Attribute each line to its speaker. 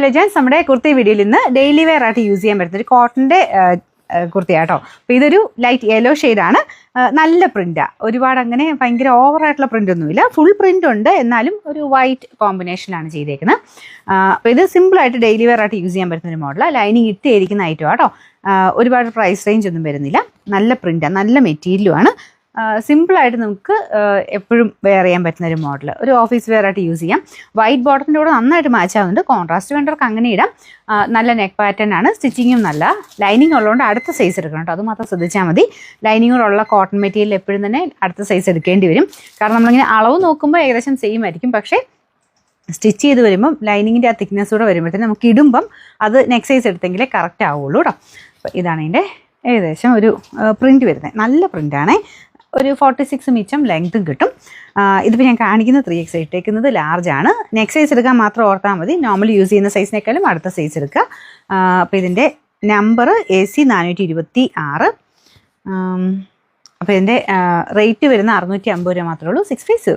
Speaker 1: Legends നമ്മുടെ കുർത്തി വീഡിയോയിൽ ഇന്ന് ഡെയിലി വെയർ ആയിട്ട് യൂസ് ചെയ്യാൻ പറ്റുന്ന ഒരു കോട്ടൻ്റെ കുർത്തിയാട്ടോ. അപ്പോൾ ഇതൊരു ലൈറ്റ് യെല്ലോ ഷെയ്ഡാണ്. നല്ല പ്രിൻ്റാണ്. ഒരുപാട് അങ്ങനെ ഭയങ്കര ഓവറായിട്ടുള്ള പ്രിൻ്റ് ഒന്നുമില്ല. ഫുൾ പ്രിൻ്റ് ഉണ്ട്, എന്നാലും ഒരു വൈറ്റ് കോമ്പിനേഷനിലാണ് ചെയ്തേക്കുന്നത്. അപ്പോൾ ഇത് സിമ്പിളായിട്ട് ഡെയിലി വെയർ ആയിട്ട് യൂസ് ചെയ്യാൻ പറ്റുന്ന ഒരു മോഡലാണ്. ലൈനിങ് ഇട്ടിരിക്കുന്ന ഐറ്റം ആട്ടോ. ഒരുപാട് പ്രൈസ് റേഞ്ച് ഒന്നും വരുന്നില്ല. നല്ല പ്രിൻ്റാണ്, നല്ല മെറ്റീരിയലുമാണ്. സിമ്പിളായിട്ട് നമുക്ക് എപ്പോഴും വെയർ ചെയ്യാൻ പറ്റുന്ന ഒരു മോഡൽ, ഒരു ഓഫീസ് വെയർ ആയിട്ട് യൂസ് ചെയ്യാം. വൈറ്റ് ബോട്ടത്തിൻ്റെ കൂടെ നന്നായിട്ട് മാച്ച് ആവുന്നുണ്ട്. കോൺട്രാസ്റ്റ് വേണ്ടവർക്ക് അങ്ങനെ ഇടാം. നല്ല നെക്ക് പാറ്റേൺ ആണ്. സ്റ്റിച്ചിങ്ങും നല്ല. ലൈനിങ് ഉള്ളതുകൊണ്ട് അടുത്ത സൈസ് എടുക്കണം കേട്ടോ, അത് മാത്രം ശ്രദ്ധിച്ചാൽ മതി. ലൈനിങ്ങോടുള്ള കോട്ടൺ മെറ്റീരിയൽ എപ്പോഴും തന്നെ അടുത്ത സൈസ് എടുക്കേണ്ടി വരും. കാരണം നമ്മളിങ്ങനെ അളവ് നോക്കുമ്പോൾ ഏകദേശം സെയിം ആയിരിക്കും, പക്ഷേ സ്റ്റിച്ച് ചെയ്ത് വരുമ്പം ലൈനിങ്ങിൻ്റെ ആ തിക്നെസ് കൂടെ വരുമ്പോഴത്തേന് നമുക്ക് ഇടുമ്പം അത് നെക്സ്റ്റ് സൈസ് എടുത്തെങ്കിലേ കറക്റ്റ് ആവുള്ളൂ കേട്ടോ. അപ്പോൾ ഇതാണ് ഇതിൻ്റെ ഏകദേശം ഒരു പ്രിൻറ്റ് വരുന്നത്. നല്ല പ്രിൻ്റാണേ. ഒരു 46 മിച്ചം ലെങ്ത്തും കിട്ടും. ഇതിപ്പോൾ ഞാൻ കാണിക്കുന്ന 3X ഇട്ടേക്കുന്നത് ലാർജാണ്. നെക്സ്റ്റ് സൈസ് എടുക്കാൻ മാത്രം ഓർത്താൽ മതി. നോർമലി യൂസ് ചെയ്യുന്ന സൈസിനേക്കാളും അടുത്ത സൈസ് എടുക്കുക. അപ്പോൾ ഇതിൻ്റെ നമ്പർ AC 426. അപ്പോൾ ഇതിൻ്റെ റേറ്റ് വരുന്ന 650 രൂപ മാത്രമേ ഉള്ളൂ. 650.